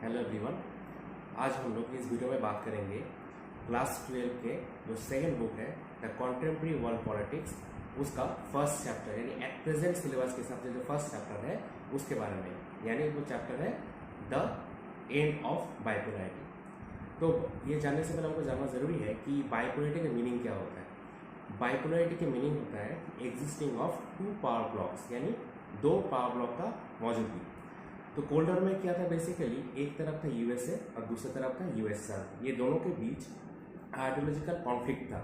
Hello everyone. आज हम लोग इस वीडियो में बात करेंगे क्लास 12 के जो सेकंड बुक है द कॉन्टेम्प्रेरी वर्ल्ड पॉलिटिक्स, उसका फर्स्ट चैप्टर यानी एट प्रेजेंट सिलेबस के हिसाब से जो फर्स्ट चैप्टर है उसके बारे में। यानी वो चैप्टर है द एंड ऑफ बाइपोलैरिटी। तो ये जानने से पहले हमको जानना ज़रूरी है कि बाइपोलैरिटी का मीनिंग क्या होता है। बाइपोलैरिटी का मीनिंग होता है existing of two power blocks, यानी दो पावर ब्लॉक का मौजूदगी। तो कोल्ड वॉर में क्या था, बेसिकली एक तरफ था यूएसए और दूसरी तरफ था यूएसएसआर। ये दोनों के बीच आइडियोलॉजिकल कॉन्फ्लिक्ट था।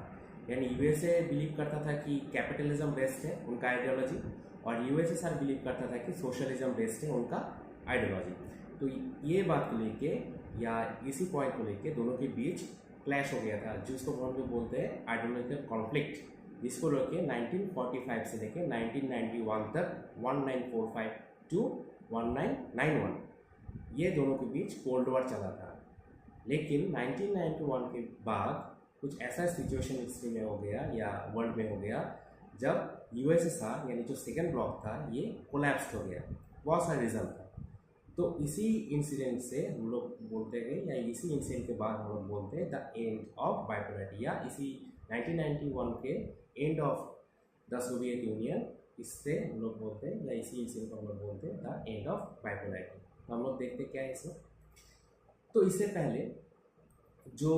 यानी यूएसए बिलीव करता था कि कैपिटलिज्म बेस्ड है उनका आइडियोलॉजी, और यूएसएसआर बिलीव करता था कि सोशलिज्म बेस्ड है उनका आइडियोलॉजी। तो ये बात को लेके या इसी पॉइंट को लेके दोनों के बीच क्लैश हो गया था, जिसको हम लोग बोलते हैं आइडियोलॉजिकल कॉन्फ्लिक्ट। जिसको लेके 1945 से लेके 1991 तक 1945 टू 1991 ये दोनों के बीच कोल्ड वॉर चला था। लेकिन 1991 के बाद कुछ ऐसा सिचुएशन हिस्ट्री में हो गया या वर्ल्ड में हो गया जब यूएसएसआर यानी जो सेकेंड ब्लॉक था ये कोलैप्स हो गया। बहुत सारे रीज़न था। तो इसी इंसिडेंट से हम लोग बोलते हैं या इसी इंसिडेंट के बाद हम लोग बोलते हैं द एंड ऑफ बाइपोलैरिटी, या इसी 1991 के end of the Soviet union, इससे हम लोग बोलते हैं या इसी इंसिडेंट को हम लोग बोलते हैं द एंड ऑफ बाइपोलैरिटी। तो हम लोग देखते क्या है इसमें। तो इससे पहले जो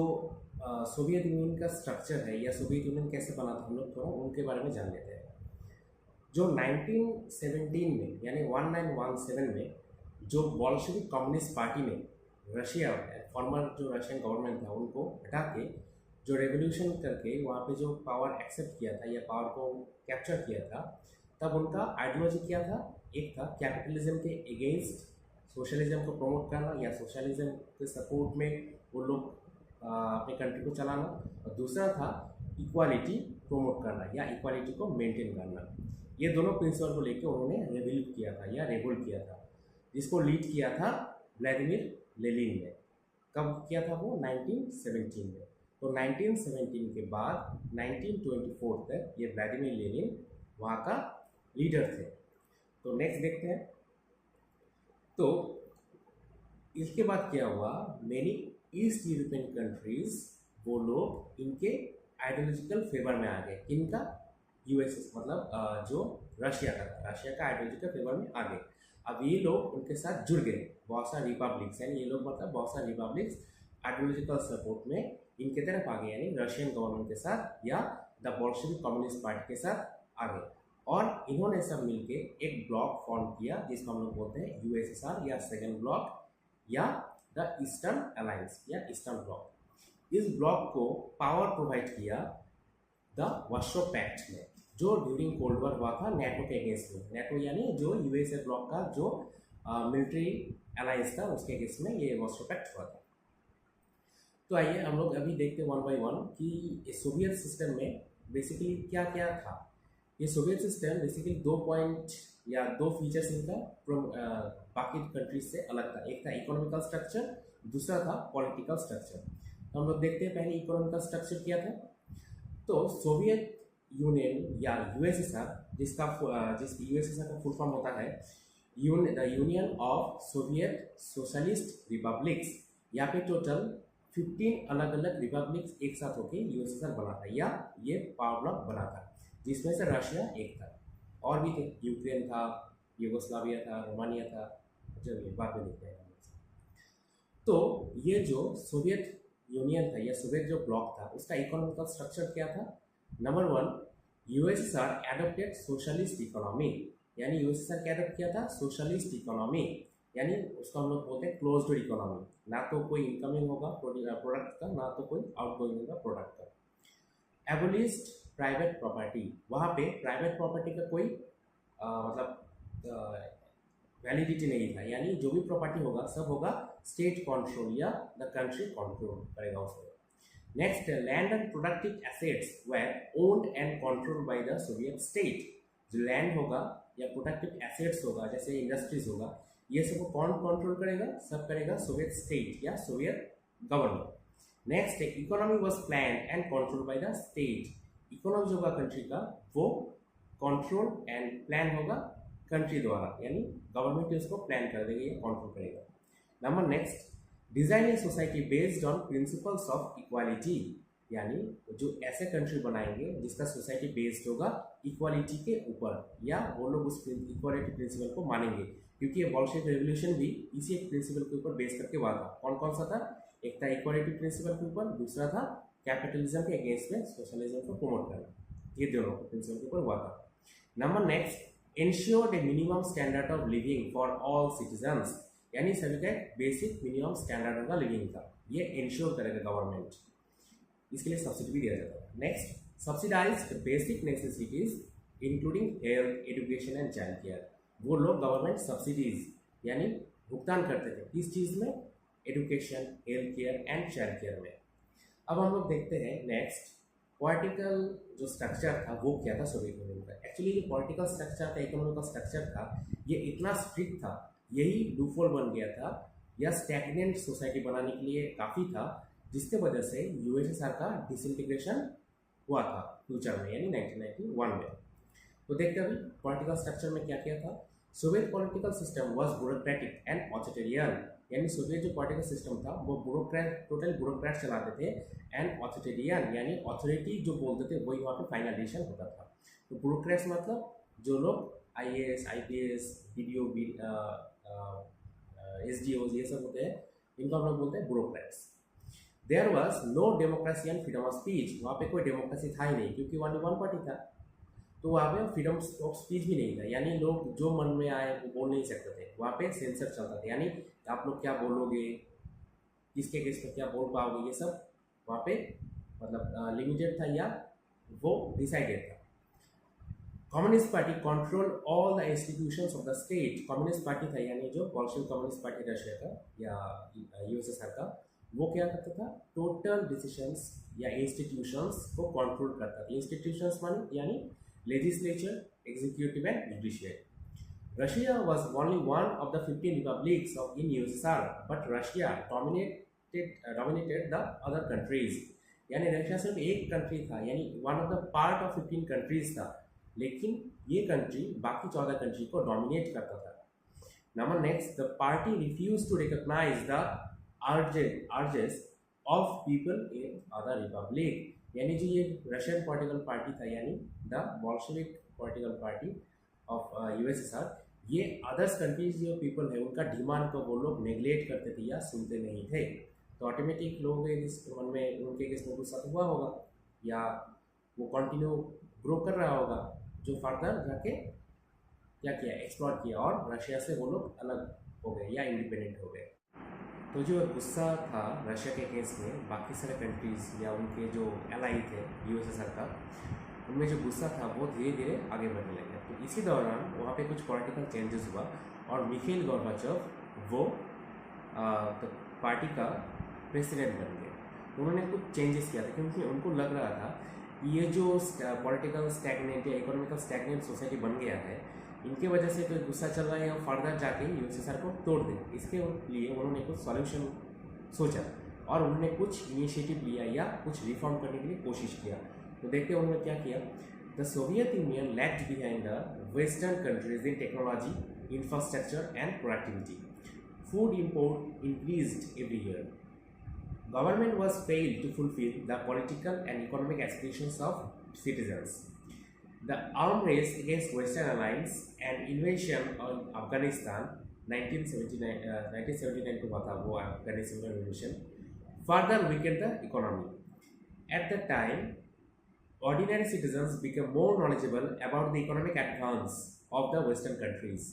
सोवियत यूनियन का स्ट्रक्चर है या सोवियत यूनियन कैसे बना था, हम लोग थोड़ा उनके बारे में जान लेते हैं। जो 1917 में यानी 1917 में जो बोल्शेविक कम्युनिस्ट पार्टी ने रशिया फॉर्मर जो रशियन गवर्नमेंट था उनको हटा के जो रेवोल्यूशन करके वहाँ पे जो पावर एक्सेप्ट किया था या पावर को कैप्चर किया था, तब उनका आइडियोलॉजी क्या था। एक था कैपिटलिज्म के अगेंस्ट सोशलिज्म को प्रमोट करना या सोशलिज्म के सपोर्ट में वो लोग अपने कंट्री को चलाना, और दूसरा था इक्वालिटी प्रमोट करना या इक्वालिटी को मेंटेन करना। ये दोनों प्रिंसिपल को लेकर उन्होंने रेवोल्यूट किया था या रेवोल्ट किया था, जिसको लीड किया था व्लादिमीर लेनिन ने। कब किया था वो? 1917 में। तो 1917 के बाद 1924 तक ये व्लादिमीर लेनिन वहाँ का लीडर थे। तो नेक्स्ट देखते हैं। तो इसके बाद क्या हुआ, मेनी ईस्ट यूरोपियन कंट्रीज वो लोग इनके आइडियोलॉजिकल फेवर में आ गए। इनका यूएसएस मतलब जो रशिया का आइडियोलॉजिकल फेवर में आ गए। अब ये लोग उनके साथ जुड़ गए, बहुत सारे रिपब्लिक्स, यानी ये लोग मतलब बहुत सारे रिपब्लिक्स आइडियोलॉजिकल सपोर्ट में इनके तरफ आ गए, यानी रशियन गवर्नमेंट के साथ या द बोल्शेविक कम्युनिस्ट पार्टी के साथ आ गए। और इन्होंने सब मिलके एक ब्लॉक फॉर्म किया जिसको हम लोग बोलते हैं यूएसएसआर या सेकेंड ब्लॉक या द ईस्टर्न अलायंस या ईस्टर्न ब्लॉक। इस ब्लॉक को पावर प्रोवाइड किया द वार्सो पैक्ट ने, जो ड्यूरिंग कोल्ड वॉर हुआ था नेटो के अगेंस्ट में। नेटो यानी जो यूएसए ब्लॉक का जो मिलिट्री अलायंस था उसके अगेंस्ट में ये वार्सो पैक्ट हुआ था। तो आइए हम लोग अभी देखते हैं वन बाय वन कि सोवियत सिस्टम में बेसिकली क्या क्या था। ये सोवियत सिस्टम बेसिकली 2 पॉइंट या 2 फीचर्स इनका बाकी कंट्रीज से अलग था। एक था इकोनॉमिकल स्ट्रक्चर, दूसरा था पॉलिटिकल स्ट्रक्चर। तो हम लोग देखते हैं पहले इकोनॉमिकल स्ट्रक्चर क्या था। तो सोवियत यूनियन या यूएसएसआर, जिस यूएसएसआर का फुल फॉर्म होता है the union of Soviet socialist republics. यहाँ पे टोटल 15 अलग अलग रिपब्लिक्स एक साथ होकर यूएसएसआर बना था या ये पावर ब्लॉक बना था, जिसमें से रशिया एक था। और भी थे, यूक्रेन था, यूगोस्लाविया था, रोमानिया था, चलिए बाद में देखते हैं। तो ये जो सोवियत यूनियन था या सोवियत जो ब्लॉक था उसका इकोनॉमिकल स्ट्रक्चर क्या था। Number 1, USSR adopted socialist economy, यानी यूएसएसआर क्या एडॉप्ट किया था? सोशलिस्ट इकोनॉमी, यानी उसको हम लोग बोलते हैं क्लोज्ड इकोनॉमी। ना तो कोई इनकमिंग होगा प्रोडक्ट का, ना तो कोई आउटगोइंग होगा प्रोडक्ट का। एबोलिश्ड प्राइवेट प्रॉपर्टी, वहाँ पे प्राइवेट प्रॉपर्टी का कोई मतलब वैलिडिटी नहीं था, यानी जो भी प्रॉपर्टी होगा सब होगा स्टेट कंट्रोल या द कंट्री कंट्रोल करेगा उसको। Next, land and productive assets were owned and controlled by the Soviet state. जो लैंड होगा या प्रोडक्टिव एसेट्स होगा जैसे इंडस्ट्रीज होगा, ये सबको कौन कंट्रोल करेगा? सब करेगा सोवियत स्टेट या Soviet government. Next, economy was plan and control by the state. Economy जो होगा कंट्री का वो कंट्रोल एंड प्लान होगा कंट्री द्वारा, यानी गवर्नमेंट उसको प्लान कर देगी या कंट्रोल करेगा। Number next, design a society based on principles of equality, यानी जो ऐसे कंट्री बनाएंगे जिसका सोसाइटी बेस्ड होगा इक्वालिटी के ऊपर, या वो लोग उस इक्वालिटी प्रिंसिपल को मानेंगे, क्योंकि ये बोल्शेविक रेवोल्यूशन भी इसी एक प्रिंसिपल के ऊपर बेस करके हुआ था। कौन कौन सा था? एक था इक्वालिटी प्रिंसिपल के ऊपर, दूसरा था कैपिटलिज्म के अगेंस्ट में सोशलिज्म को प्रमोट करना। ये दोनों प्रिंसिपल के ऊपर हुआ था। Number next, ensured a minimum standard of living for all citizens, यानी सभी का एक बेसिक मिनिमम स्टैंडर्ड होगा लिविंग का, ये इंश्योर करेगा गवर्नमेंट, इसके लिए सब्सिडी भी दिया जाता है। Next, subsidised basic necessities including health, education and child care, वो लोग गवर्नमेंट सब्सिडीज यानी भुगतान करते थे किस चीज़ में? Education, health care and child care में। अब हम लोग देखते हैं नेक्स्ट, पॉलिटिकल जो स्ट्रक्चर था वो क्या था सोवियत यूनियन का। एक्चुअली ये पॉलिटिकल स्ट्रक्चर था, इकोनॉमिकल स्ट्रक्चर था, ये इतना स्ट्रिक्ट था, यही लूपहोल बन गया था, या स्टैग्नेंट सोसाइटी बनाने के लिए काफ़ी था, जिसके वजह से यूएसएसआर का डिसइंटीग्रेशन हुआ था फ्यूचर में, यानी 1991 में। तो देखते हैं अभी पॉलिटिकल स्ट्रक्चर में क्या क्या था। Soviet political system was bureaucratic and authoritarian, यानी सोवियत जो पॉलिटिकल सिस्टम था वो टोटल ब्यूरोक्रेट चलाते थे, एंड ऑथोरिटेरियन यानी अथॉरिटी जो बोलते थे वही वहाँ पे फाइनल डिसीजन होता था। तो ब्यूरोक्रेट्स मतलब जो लोग आईएएस, आईपीएस, बीडीओ, एसडीओ ये सब होते हैं, इनको हम लोग बोलते हैं bureaucrats. There was no democracy and freedom of speech, वहाँ पे कोई डेमोक्रेसी था ही नहीं, क्योंकि वन पार्टी था, तो वहाँ पे फ्रीडम ऑफ स्पीच भी नहीं था, यानी लोग जो मन में आए वो बोल नहीं सकते थे। वहाँ पे सेंसर चलता था, यानी आप लोग क्या बोलोगे, किसके केस में क्या बोल पाओगे, ये सब वहाँ पे मतलब लिमिटेड था या वो डिसाइडेड था। Communist party control all the institutions of the state, communist party था यानी जो बोल्शेविक कम्युनिस्ट पार्टी रशिया का या यूएसएसआर का, वो क्या करता था? टोटल डिसीजंस या इंस्टीट्यूशंस को कंट्रोल करता था। इंस्टीट्यूशंस माने यानी legislature, executive and judiciary. Russia was only one of the 15 republics in USSR, but Russia dominated the other countries. यानी रशिया सिर्फ एक कंट्री था, यानी one of the part of 15 countries था, लेकिन ये कंट्री बाकी 14 कंट्री को डोमिनेट करता था। Number next, the party refuse to recognise the urges of people in other republic, यानी जो ये रशियन पॉलिटिकल पार्टी था यानी the Bolshevik political party of USSR, ये अदर्स कंट्रीज जो पीपल है उनका डिमांड को वो लोग नेग्लेक्ट करते थे या सुनते नहीं थे। तो ऑटोमेटिक लोगों के मन में उनके किस्म गुस्सा हुआ होगा, या वो कंटिन्यू ग्रो कर रहा होगा, जो फर्दर जाके क्या किया, एक्सप्लोर किया, और रशिया से वो लोग अलग हो गए या इंडिपेंडेंट हो गए। तो जो गुस्सा था रशिया के केस में, बाकी सारे कंट्रीज़ या उनके जो एलाई थे यूएसएसआर का, उनमें जो गुस्सा था वो धीरे धीरे आगे बढ़ने लगा। तो इसी दौरान वहाँ पे कुछ पॉलिटिकल चेंजेस हुआ, और मिखाइल गोर्बाचोव वो तो पार्टी का प्रेसिडेंट बन गए। उन्होंने कुछ चेंजेस किया था, क्योंकि उनको लग रहा था कि ये जो पॉलिटिकल स्टैग्नेंट या इकोनॉमिकल स्टैग्नेंट सोसाइटी बन गया है, इनकी वजह से कोई गुस्सा चल रहा है और फर्दर जाके यूएसएसआर को तोड़ दे। इसके लिए उन्होंने कुछ सॉल्यूशन सोचा और उन्होंने कुछ इनिशिएटिव लिया या कुछ रिफॉर्म करने के लिए कोशिश किया। तो देखते हैं उन्होंने क्या किया। The Soviet union lagged behind the western countries in technology, infrastructure and productivity. Food import increased every year. Government was failed to fulfill the political and economic aspirations of citizens. The armed race against Western alliance and invasion of Afghanistan 1979 को हुआ था वो अफगानिस्तान का revolution, further weakened the economy. At the time, ordinary citizens became more knowledgeable about the economic advance of the Western countries.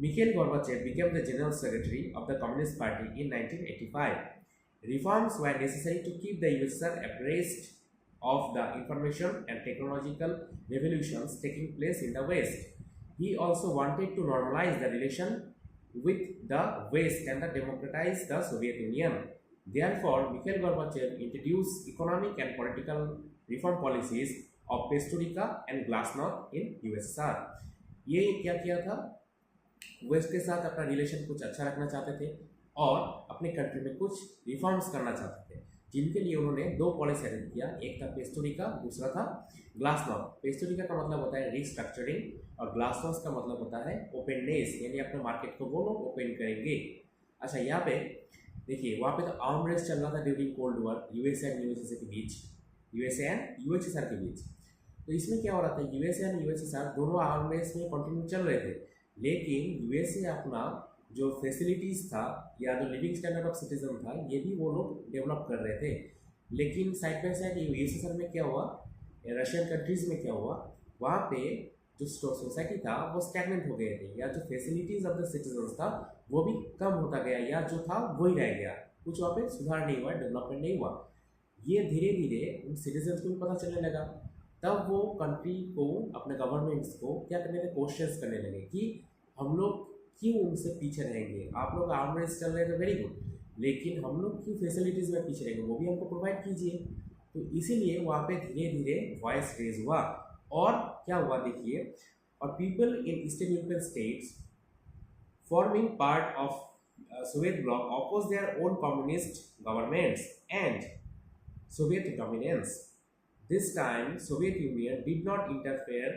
Mikhail Gorbachev became the General Secretary of the Communist Party in 1985. Reforms were necessary to keep the USSR abreast of the information and technological revolutions taking place in the West. He also wanted to normalize the relation with the West and democratize the Soviet Union. Therefore, Mikhail Gorbachev introduced economic and political reform policies of Perestroika and Glasnost in USSR. ये क्या किया था, waste के साथ अपना relation कुछ अच्छा रखना चाहते थे और अपने कंट्री में कुछ रिफॉर्म्स करना चाहते थे, जिनके लिए उन्होंने दो पॉलिसी एडप्ट किया। एक था पेस्टोरिका, दूसरा था ग्लासनॉस्ट। पेस्टोरिका का मतलब होता है रिस्ट्रक्चरिंग और ग्लासनॉस्ट का मतलब होता है ओपननेस, यानी अपने मार्केट को वो लोग ओपन करेंगे। अच्छा, यहाँ पे देखिए, वहाँ पे तो आर्म रेस चल रहा था during cold war USA and USSR के बीच, यूएसए एंड यूएसएसआर के बीच। तो इसमें क्या हो रहा था, यूएसए एंड यूएसएसआर दोनों आर्म रेस में कंटिन्यू चल रहे थे, लेकिन यूएसए अपना जो फैसिलिटीज़ था या जो लिविंग स्टैंडर्ड ऑफ सिटीजन था, ये भी वो लोग डेवलप कर रहे थे। लेकिन साइड बाई साइड यूएसएसआर में क्या हुआ, रशियन कंट्रीज़ में क्या हुआ, वहाँ पे जो सोसाइटी था वो स्टैगनेंट हो गए थे, या जो फैसिलिटीज़ ऑफ द सिटीजन्स था वो भी कम होता गया, या जो था वही रह गया, कुछ वहाँ पे सुधार नहीं हुआ, डेवलपमेंट नहीं हुआ। ये धीरे धीरे उन सिटीजन्स को भी पता चलने लगा। तब वो कंट्री को, अपने गवर्नमेंट्स को क्या करने लगे, क्वेश्चंस करने लगे कि हम लोग क्यों उनसे पीछे रहेंगे, आप लोग आर्म रेस चल रहे हैं तो वेरी गुड, लेकिन हम लोग क्यों फैसिलिटीज़ में पीछे रहेंगे, वो भी हमको प्रोवाइड कीजिए। तो इसीलिए वहाँ पे धीरे धीरे वॉइस रेज हुआ। और क्या हुआ देखिए, और people in eastern European states forming part of Soviet bloc opposed their own communist governments and Soviet dominance. This time, Soviet Union did not interfere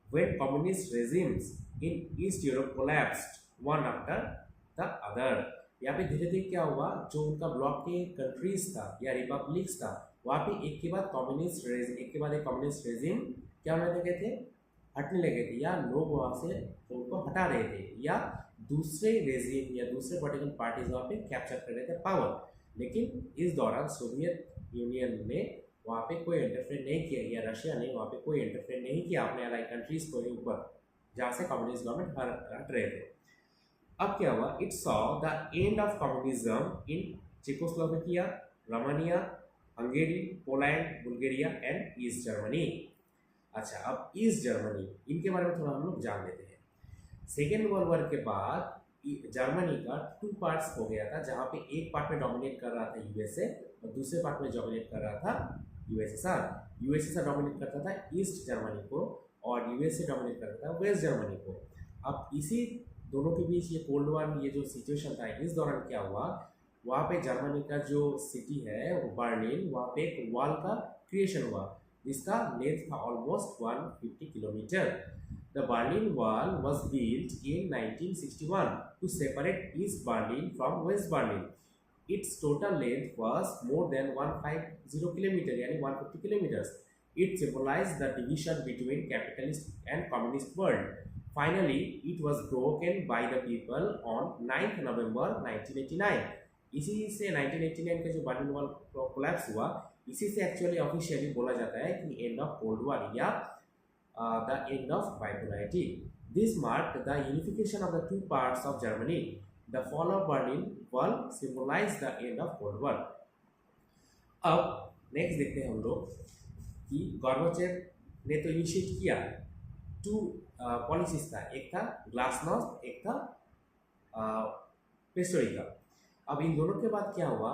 when communist regimes in East Europe collapsed one after the other. यहाँ पे धीरे धीरे क्या हुआ, जो उनका block के countries था या रिपब्लिक्स था, वहाँ पे एक के बाद एक कम्युनिस्ट रेजिम क्या होने लगे थे, हटने लगे थे, या लोग वहाँ से उनको हटा रहे थे, या दूसरे रेजिम या दूसरे पॉलिटिकल पार्टीज वहाँ पे कैप्चर कर रहे थे पावर। लेकिन इस दौरान सोवियत यूनियन ने वहाँ पे कोई इंटरफेयर नहीं किया, या रशिया ने वहाँ पे कोई इंटरफेयर नहीं किया अपने अलाइड कंट्रीज को ऊपर, जहाँ से कम्युनिस्ट गवर्नमेंट हट रहे थे। अब क्या हुआ, it saw the end of communism in Czechoslovakia, Romania, Hungary, Poland, Bulgaria and east Germany. अच्छा, अब ईस्ट जर्मनी, इनके बारे में थोड़ा हम लोग जान लेते हैं। सेकेंड वर्ल्ड वॉर के बाद जर्मनी का 2 पार्ट्स हो गया था, जहाँ पे एक पार्ट में डोमिनेट कर रहा था यूएसए और दूसरे पार्ट में डोमिनेट कर रहा था यूएसएसआर। यूएसएसआर डोमिनेट करता था ईस्ट जर्मनी को और यूएसए डोमिनेट करता था वेस्ट जर्मनी को। अब इसी दोनों के बीच ये कोल्ड वॉर, ये जो सिचुएशन था, इस दौरान क्या हुआ, वहाँ पे जर्मनी का जो सिटी है वो बर्लिन, वहाँ पे एक वॉल का क्रिएशन हुआ जिसका लेंथ था almost 150 kilometre. The Berlin Wall was built in 1961 to separate East Berlin from West Berlin. Its total length was more than 150 km, यानी 150 kilometers. It symbolized the division between capitalist and communist world. Finally, it was broken by the people on 9th November 1989. इसी से 1989 का जो Berlin wall collapse हुआ, इसी से actually officially बोला जाता है कि एंड ऑफ कोल्ड वॉर या the end of bipolarity. This marked the unification of the two parts of Germany. The fall of Berlin Wall symbolized the end of Cold War. अब next देखते हैं हम लोग कि गॉर्बाचेव ने तो इनिशिएट किया 2 पॉलिसीज था, एक था ग्लासनोस्ट, एक था पेस्टोरिका। अब इन दोनों के बाद क्या हुआ,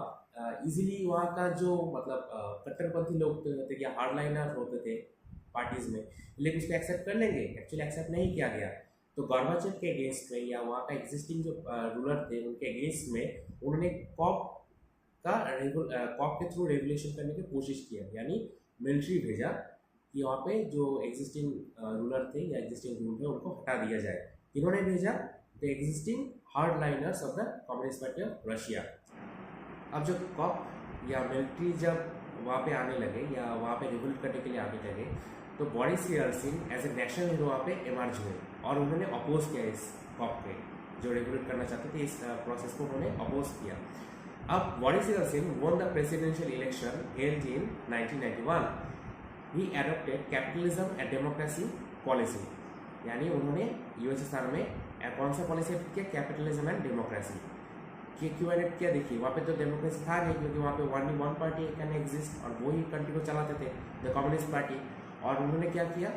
इजीली वहाँ का जो मतलब कट्टरपंथी लोग थे या हार्डलाइनर होते थे पार्टीज में, लेकिन उसको एक्सेप्ट कर लेंगे, एक्चुअली एक्सेप्ट नहीं किया गया। तो गॉर्बाचेव के अगेंस्ट में या वहाँ का एग्जिस्टिंग जो रूलर थे उनके अगेंस्ट में उन्होंने कॉप के थ्रू रेगुलेशन करने की कोशिश किया, यानी मिलिट्री भेजा कि वहाँ पे जो एग्जिस्टिंग रूलर थे या एग्जिस्टिंग रूल थे उनको हटा दिया जाए। इन्होंने भेजा the existing hard liners of the communist party of Russia. अब जो कॉप या मिलिट्री जब वहाँ पे आने लगे या वहाँ पे रेगुलेट करने के लिए आने लगे, तो Boris Yeltsin as a national hero वहाँ पे इमर्ज हुए और उन्होंने अपोज किया इस कॉप पे, जो रेगुलेट करना चाहते थे इस प्रोसेस को उन्होंने अपोज किया। अब Boris Yeltsin won the presidential election held in 1991. He adopted capitalism and democracy policy, यानी उन्होंने यूएसएसआर में कौन सा पॉलिसी किया, कैपिटलिज्म एंड डेमोक्रेसी। क्यों एडेप्ट किया, देखिए वहाँ पे तो डेमोक्रेसी था नहीं, क्योंकि वहाँ पे वन पार्टी कैन एग्जिस्ट और वो ही कंट्री को चलाते थे, द कम्युनिस्ट पार्टी। और उन्होंने क्या किया,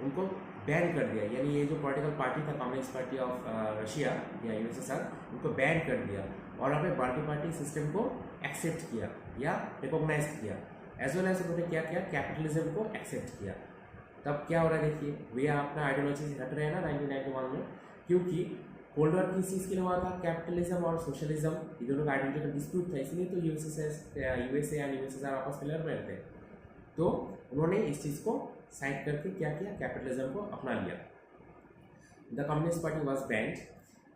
उनको बैन कर दिया, यानी ये जो पॉलिटिकल पार्टी था कम्युनिस्ट पार्टी ऑफ रशिया या यूएसएसआर, उनको बैन कर दिया और अपने मल्टी पार्टी सिस्टम को एक्सेप्ट किया या रिकॉग्नाइज किया। एज वेल एज उन्होंने क्या किया, कैपिटलिज्म को एक्सेप्ट किया। तब क्या हो रहा है, देखिए भैया अपना आइडियोलॉजी से हट रहे हैं ना 1991 में, क्योंकि कोल्ड वॉर किस चीज़ के लिए हुआ था, कैपिटलिज्म और सोशलिज्म, ये दोनों का आइडेंटिटी डिस्प्यूट था, इसलिए तो यूएसए एंड यूएसएसआर आपस में लड़ रहे थे। तो उन्होंने इस चीज़ को साइड करके क्या किया, कैपिटलिज्म को अपना लिया। The communist party was banned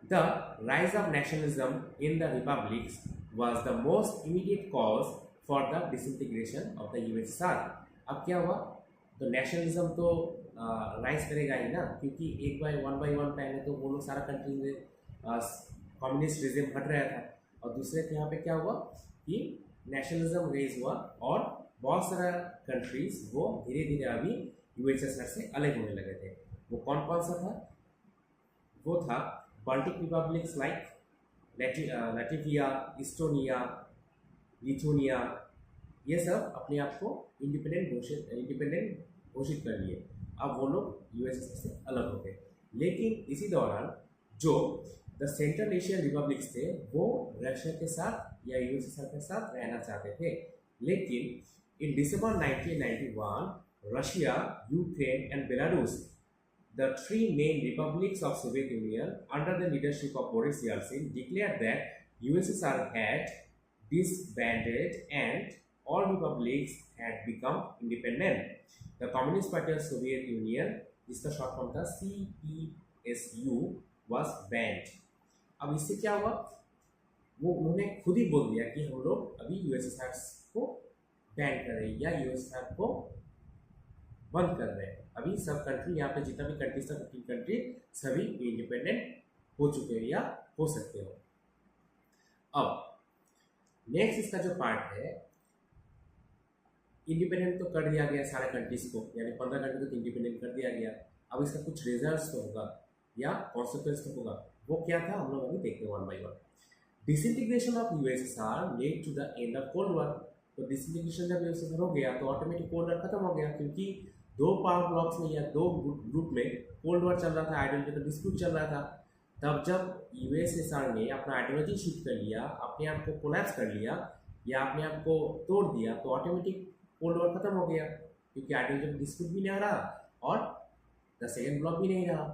The rise of nationalism in the republics was the most immediate cause for the disintegration of the USSR. अब क्या हुआ, तो नेशनलिज्म तो राइज करेगा ही ना, क्योंकि एक बाय वन पहले तो वो लोग सारा कंट्री में कम्युनिस्ट रिजिम हट रहा था, और दूसरे के यहाँ पे क्या हुआ कि नेशनलिज्म रेज हुआ और बहुत सारा कंट्रीज वो धीरे धीरे अभी यूएसएसआर से अलग होने लगे थे। वो कौन कौन सा था? वो था Baltic republics like Latvia, Estonia, Lithuania, ये सब अपने आप को इंडिपेंडेंट घोषित कर लिए। अब वो लोग यूएसएसआर से अलग हो गए। लेकिन इसी दौरान जो द सेंट्रल एशियन रिपब्लिक्स थे वो रशिया के साथ या यूएसएसआर के साथ रहना चाहते थे। लेकिन इन दिसंबर 1991 Russia, Ukraine and Belarus, the three main republics of Soviet Union under the leadership of Boris Yeltsin, declared that USSR had disbanded and all republics had become independent. The Communist Party of Soviet Union, जिसका short form था CPSU, was banned. अब इससे क्या हुआ, वो उन्होंने खुद ही बोल दिया कि हम लोग अभी यूएसएसआर को बैन कर रहे हैं या यूएसएसआर को बंद कर रहे हैं। अभी सब कंट्री, यहाँ पे जितना भी कंट्रीज था 15 कंट्री, सभी इंडिपेंडेंट हो चुके हैं या हो सकते हो। अब नेक्स्ट इसका जो पार्ट है, इंडिपेंडेंट तो कर दिया गया सारे कंट्रीज को, यानी 15 कंट्री को इंडिपेंडेंट कर दिया गया। अब इसका कुछ रिजल्ट्स तो होगा या कॉन्सिक्वेंस तो होगा। वो क्या था हम लोग अभी देखते हैं one by one. Disintegration of USSR led to the end of cold war. तो डिसइंटीग्रेशन जब यूएसएसआर हो गया तो ऑटोमेटिक कोल्ड वॉर खत्म हो गया, क्योंकि दो पावर ब्लॉक्स में या दो ग्रुप में कोल्ड वॉर चल रहा था, आइडियोलॉजिकल डिस्प्यूट चल रहा था। तब जब यूएसएसआर ने अपना आइडियोलॉजी शिफ्ट कर लिया, अपने आप को कोलैप्स कर लिया या अपने आप को तोड़ दिया, तो ऑटोमेटिक कोल्ड वॉर खत्म हो गया, क्योंकि आइडियोलॉजिकल डिस्प्यूट भी नहीं रहा और द सेकेंड ब्लॉक भी नहीं रहा।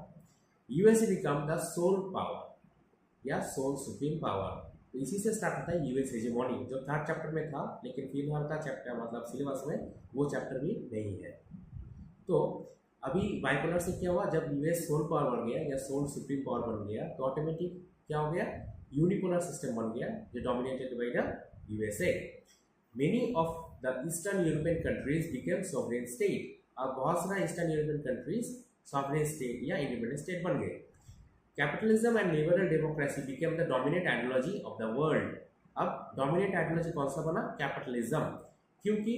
USA become the sole power या सोल सुप्रीम पावर। तो इसी से स्टार्ट होता है यूएस हेजेमोनी, जो थर्ड चैप्टर में था, लेकिन फिलहाल का चैप्टर मतलब सिलेबस में वो चैप्टर भी नहीं है। तो अभी बाइपोलर से क्या हुआ, जब यूएस सोल पावर बन गया या सोल सुप्रीम पावर बन गया, तो ऑटोमेटिक क्या हो गया, यूनिपोलर सिस्टम बन गया जो dominated by the USA. Many of the eastern European countries became sovereign state. अब बहुत सारा eastern European countries sovereign state या इंडिपेंडेंट स्टेट बन गए। Capitalism and liberal democracy became the dominant ideology of the world. अब dominant ideology कौन सा बना, कैपिटलिज्म, क्योंकि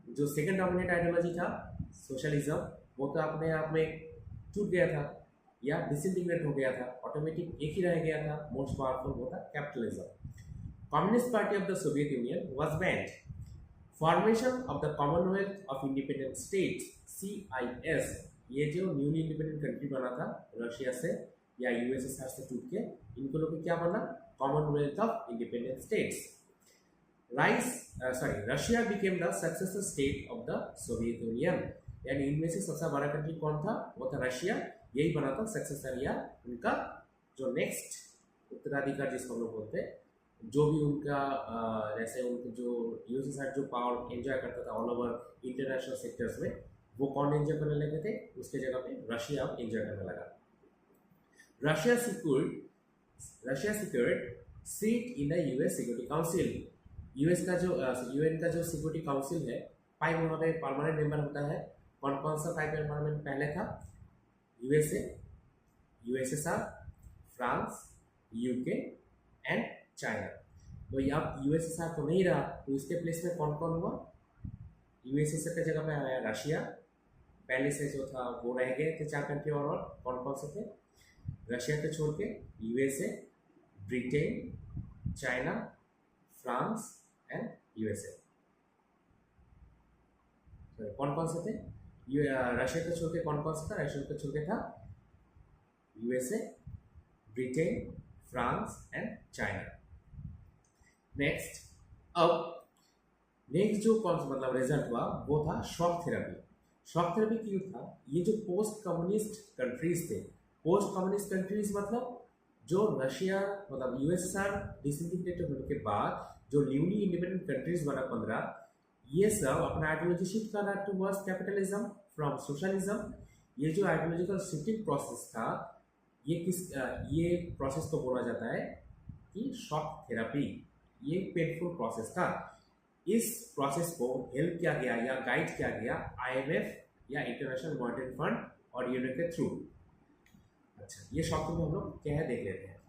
जो सेकंड डोमिनेंट आइडियोलॉजी था सोशलिज्म, वो तो अपने आप में टूट गया था या डिसइंटीग्रेट हो गया था, ऑटोमेटिक एक ही रह गया था, मोस्ट पावरफुल वो था capitalism. Communist party of the Soviet union was band. Formation of the Commonwealth of independent states CIS, ये जो न्यूली इंडिपेंडेंट कंट्री बना था रशिया से या यूएसएसआर से टूट के, इनको लोग क्या बना, Commonwealth of independent states. Russia became the successor state of the Soviet union, यानी इनमें से सबसे बड़ा कंट्री कौन था, वो था रशिया, यही बना था सक्सेसर या उनका जो नेक्स्ट उत्तराधिकार जिसको हम लोग बोलते हैं, जो भी उनका जैसे उनके जो यूएसएसआर जो पावर एंजॉय करता था ऑल ओवर इंटरनेशनल सेक्टर्स में, वो कौन एंजॉय करने लगे थे, उसके जगह पे रशिया एंजॉय करने लगा। Russia secured seat in the US security council. UN का जो सिक्योरिटी काउंसिल है, 5 वहाँ पे परमानेंट मेंबर होता है। कौन कौन सा 5 परमानेंट पहले था, USA, USSR, France, UK and China. तो अब यूएसएसआर तो नहीं रहा, तो इसके प्लेस में कौन कौन हुआ, यूएसएसआर की जगह में आया रशिया, पहले से जो था वो रह गए थे 4 कंट्री, और कौन कौन से थे, रशिया को छोड़ के USA, Britain, China, France and USA. कौन कौन से थे, रशिया को छोड़ के कौन कौन सा था, रशिया को छोड़ के था USA, Britain, France and China. Next जो कौन सा मतलब रिजल्ट हुआ वो था शॉक थेरेपी। शॉक थेरेपी क्यों था, ये जो पोस्ट कम्युनिस्ट कंट्रीज थे, पोस्ट कम्युनिस्ट कंट्रीज मतलब जो रशिया मतलब यूएसएसआर डिसइंटीग्रेटेड होने के बाद जो न्यूली इंडिपेंडेंट कंट्रीज बना 15, ये सब अपना आइडियोलॉजी शिफ्ट कर रहा टुवर्ड्स कैपिटलिज्म फ्रॉम सोशलिज्म। ये जो आइडियोलॉजिकल शिफ्टिंग प्रोसेस था ये प्रोसेस को बोला जाता है कि शॉक थेरेपी। ये पेनफुल प्रोसेस था। इस प्रोसेस को हेल्प किया गया या गाइड किया गया IMF या इंटरनेशनल मॉनेटरी फंड और यूएन के थ्रू। अच्छा, ये शॉक में हम लोग क्या है देख लेते हैं।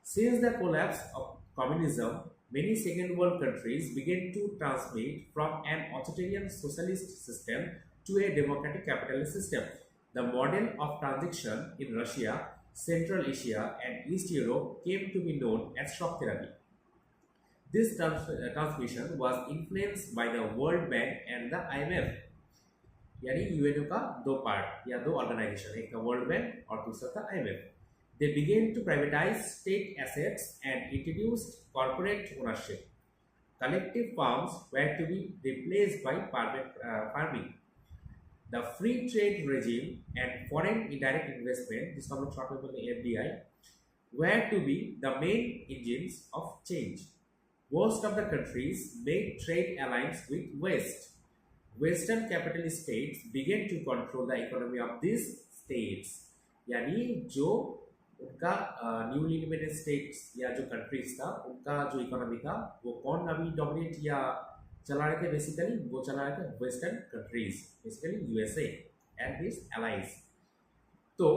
Since the collapse of communism, many second world countries began to transmit from an authoritarian socialist system to a democratic capitalist system. The model of transition in Russia, Central Asia, and East Europe came to be known as shock therapy. This transmission was influenced by the World Bank and the IMF. यानी UNO का दो part या दो organisation, एक था world bank और दूसरा था IMF. They began to privatize state assets and introduced corporate ownership. Collective farms were to be replaced by farming. The free trade regime and foreign indirect investment, जिसको हम लोग शॉर्ट में बोलते हैं FDI, were to be the main engines of change. Most of the countries made trade alliance with West. Western capitalist states began to control the economy of these states. यानी जो उनका newly independent states या जो countries था उनका जो economy था वो कौन अभी डोमिनेट या चला रहे थे? बेसिकली वो चला रहे थे western countries, basically USA and his allies. तो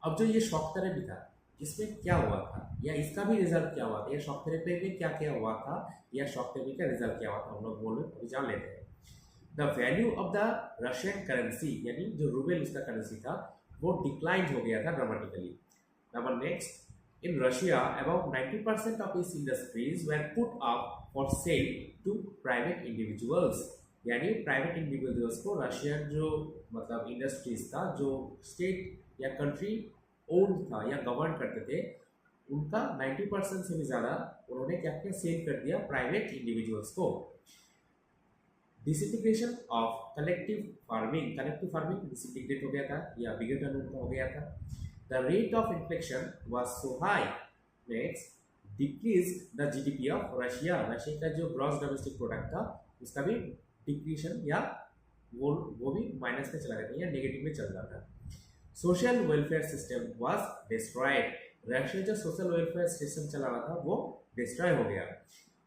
अब जो ये शॉक थेरेपी था इसमें क्या हुआ था या इसका भी रिजल्ट क्या हुआ था, या शॉक थेरेपी में क्या क्या हुआ था या शॉक थेरेपी का रिजल्ट क्या हुआ था, हम लोग बोल अभी जान लेते हैं। The value of the Russian currency यानी जो रूबेल उसका करेंसी था वो डिक्लाइन हो गया था dramatically. Number next, in Russia, about 90% of its industries were put up for sale to private individuals. यानी प्राइवेट इंडिविजुअल्स को रशियन जो मतलब इंडस्ट्रीज था जो स्टेट या कंट्री ओन्ड था या गवर्न करते थे उनका 90% से भी ज़्यादा उन्होंने क्या किया, सेल कर दिया प्राइवेट इंडिविजुअल्स को। Disintegration of collective farming disintegrate हो गया था या विघटन हो गया था। The rate of inflation was so high. Next, decreased the GDP of Russia. Russia का जो ग्रॉस डोमेस्टिक प्रोडक्ट था उसका भी डिक्रीशन या वो भी माइनस में चला गया था या नेगेटिव में चल रहा था। Social welfare system was destroyed. Russia जो सोशल वेलफेयर सिस्टम चला रहा था वो डिस्ट्रॉय हो गया।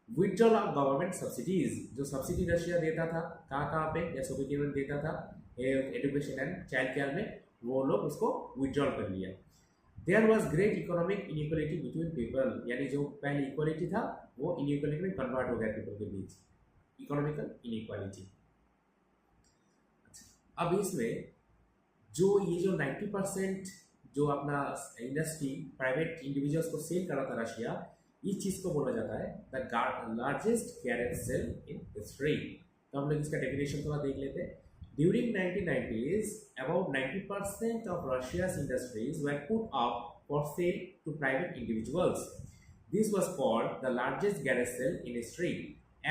विथड्रॉल ऑफ गवर्नमेंट सब्सिडीज, जो सब्सिडी रशिया देता था कहाँ पे या सोवियत यूनियन देता था एजुकेशन एंड चाइल्ड केयर में, वो लोग उसको विड्रॉल कर लिया। There was great economic inequality between people, यानी जो पहले इक्वालिटी था वो इनइक्वालिटी में कन्वर्ट हो गया पीपल के बीच, इकोनॉमिकल इनइक्वालिटी। अब इसमें जो ये जो 90% जो अपना इंडस्ट्री प्राइवेट इंडिविजुअल्स को सेल कर रहा था रशिया, इस चीज़ को बोला जाता है the largest garage sale in history. तो हम लोग इसका डेफिनेशन थोड़ा देख लेते हैं। During 1990s, about 90% of Russia's industries were put up for sale to private individuals. This was called the largest garage sale in history,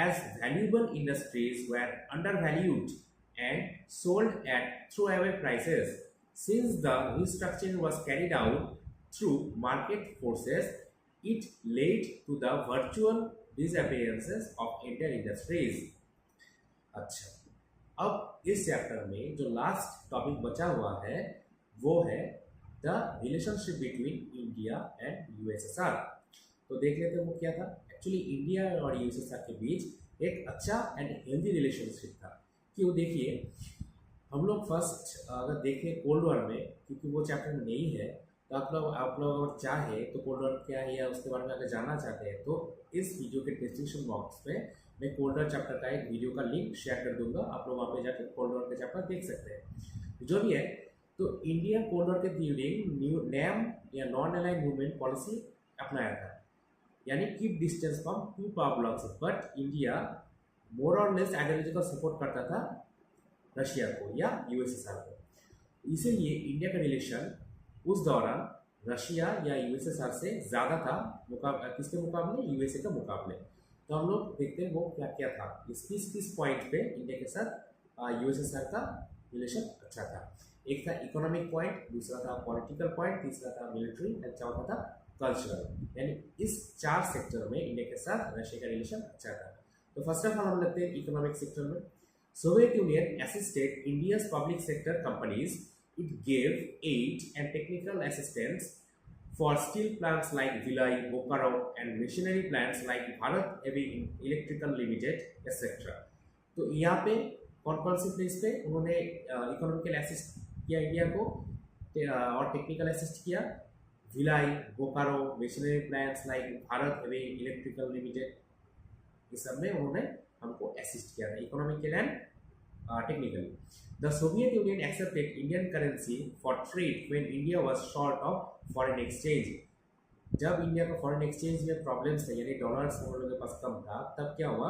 as valuable industries were undervalued and sold at throwaway prices. Since the restructuring was carried out through market forces, it led to the virtual disappearances of Indian industries. अच्छा, अब इस chapter में जो last topic बचा हुआ है वो है the relationship between India and USSR। तो देख लेते हैं वो क्या था। एक्चुअली इंडिया और USSR के बीच एक अच्छा एंड हेल्दी रिलेशनशिप था। क्यों? देखिए, हम लोग फर्स्ट अगर देखें कोल्ड वॉर में, क्योंकि वो चैप्टर में नहीं है, तो आप लोग अगर चाहे तो कोल्ड वॉर क्या है या उसके बारे में अगर जानना चाहते हैं तो इस वीडियो के डिस्क्रिप्शन बॉक्स में मैं कोल्ड वॉर चैप्टर का एक वीडियो का लिंक शेयर कर दूंगा, आप लोग वहाँ पे जाकर कोल्ड वॉर का चैप्टर देख सकते हैं। जो भी है, तो इंडिया कोल्ड वॉर के ड्यूरिंग नैम या नॉन अलाइंड मूवमेंट पॉलिसी अपनाया था, यानी keep distance from two power blocks. But India more और लेस आइडियोलॉजिकल सपोर्ट करता था रशिया को या USSR को। इसीलिए इंडिया का रिलेशन उस दौरान रशिया या USSR से ज़्यादा था किसके मुकाबले? USA के मुकाबले। तो हम लोग देखते हैं वो क्या क्या था। किस पॉइंट पे इंडिया के साथ USSR का रिलेशन अच्छा था। एक था इकोनॉमिक पॉइंट, दूसरा था पॉलिटिकल पॉइंट, तीसरा था मिलिट्री एंड चौथा था कल्चरल। यानी इस 4 सेक्टर में इंडिया के साथ रशिया का रिलेशन अच्छा था। तो फर्स्ट ऑफ ऑल हम लगते हैं इकोनॉमिक सेक्टर में। Soviet union assisted India's public sector companies. It gave aid and technical assistance for steel plants like Vilai, Bokaro and machinery plants like Bharat Heavy Electrical Limited etc. तो यहाँ पे कौन कौन सी place पे उन्होंने economical assist किया India को और टेक्निकल असिस्ट किया? Bhilai, Bokaro, machinery plants like Bharat heavy electrical limited, इस सब में उन्होंने हमको असिस्ट किया था economical and technically. The Soviet Union accepted Indian currency for trade when India was short of foreign exchange. जब इंडिया का फॉरेन एक्सचेंज में प्रॉब्लम्स थे, यानी डॉलर्स हम लोगों के पास कम था, तब क्या हुआ,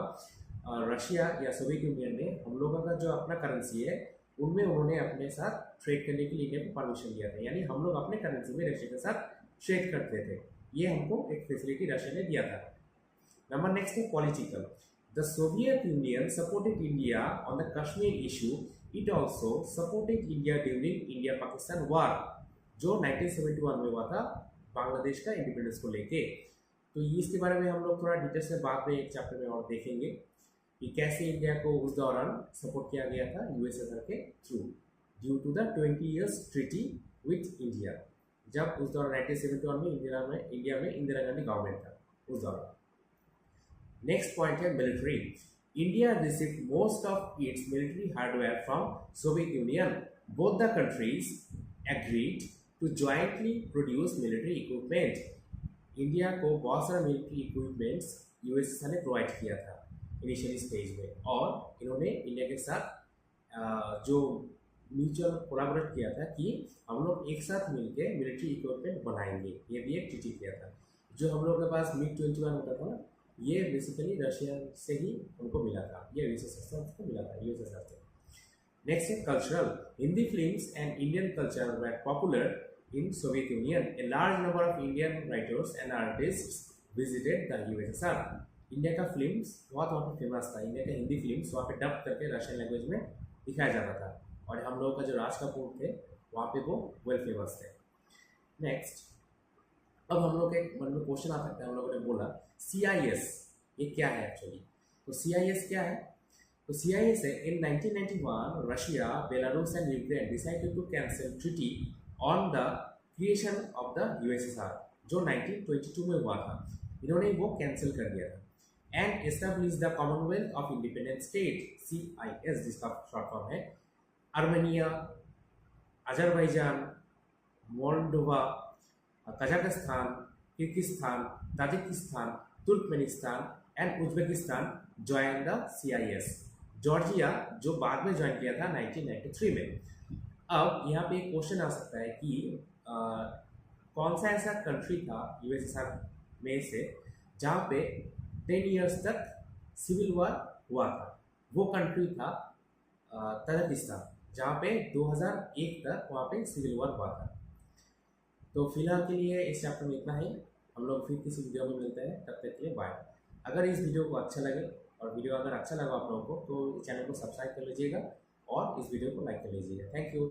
रशिया या सोवियत यूनियन ने हम लोगों का जो अपना करेंसी है उनमें उन्होंने अपने साथ ट्रेड करने के लिए इंडिया को परमिशन दिया था. यानी हम लोग अपने करेंसी में रशिया के साथ ट्रेड करते थे. ये हमको एक फैसिलिटी रशिया ने दिया था. नंबर नेक्स्ट है political. The Soviet Union supported India on the Kashmir issue. It also supported India during India-Pakistan war, जो 1971 में हुआ था बांग्लादेश का इंडिपेंडेंस को लेके. तो ये इसके बारे में हम लोग थोड़ा डिटेल्स में बाद में एक चैप्टर में और देखेंगे कि कैसे इंडिया को उस दौरान सपोर्ट किया गया था यूएसएसआर के through due to the 20 years treaty with India. जब उस दौरान 1971 में इंडिया में इंदिरा गांधी गवर्नमेंट था उस दौरान. नेक्स्ट पॉइंट है military. India received most of its military hardware from Soviet Union. Both the countries agreed to jointly produce military equipment. India को बहुत सारा मिलिट्री इक्विपमेंट्स यूएसएसआर ने प्रोवाइड किया था इनिशियली स्टेज में, और इन्होंने इंडिया के साथ जो म्यूचुअल कोलैबोरेट किया था कि हम लोग एक साथ मिलकर मिलिट्री इक्विपमेंट बनाएंगे. ये भी एक ट्रीटी किया था. जो हम लोग के पास MiG-21 होता था ना, ये बेसिकली रशिया से ही हमको मिला था. ये यूएसएसआर को मिला था यूएसएसआर से. नेक्स्ट है cultural. Hindi films and Indian culture were popular in Soviet union. A large number of Indian writers and artists visited the USSR. India का फिल्म्स बहुत वहाँ पे फेमस था. इंडिया का हिंदी फिल्म्स वहाँ पे डब करके रशियन लैंग्वेज में दिखाया जाता था, और हम लोगों का जो राज कपूर थे वहाँ पे वो वेल फेमस थे. नेक्स्ट, अब हम लोग के मन में क्वेश्चन आ सकता है. हम लोगों ने बोला CIS ये क्या है एक्चुअली. तो CIS क्या है? तो CIS है इन 1991 Russia, Belarus and Ukraine decided to cancel treaty on the creation of the USSR जो 1922 में हुआ था. इन्होंने वो कैंसिल कर दिया था. And establish the Commonwealth of independent state, CIS जिसका शॉर्ट फॉर्म है. Armenia, Azerbaijan, Moldova, Kazakhstan, Kyrgyzstan, Tajikistan, Turkmenistan and Uzbekistan join the CIS. Georgia जो बाद में ज्वाइन किया था 1993 में. अब यहाँ पे एक क्वेश्चन आ सकता है कि कौन सा ऐसा कंट्री था USSR में से जहाँ पे 10 years तक सिविल वॉर हुआ था. वो कंट्री था ताजिकिस्तान, जहाँ पे 2001 तक वहाँ पे सिविल वॉर हुआ था. तो फिलहाल के लिए इस चैप्टर में इतना ही. हम लोग फिर किसी वीडियो में मिलते हैं. तब तक के लिए बाय. अगर इस वीडियो को अच्छा लगे और वीडियो अगर अच्छा लगा आप लोगों को तो चैनल को सब्सक्राइब कर लीजिएगा और इस वीडियो को लाइक कर लीजिएगा. Thank you.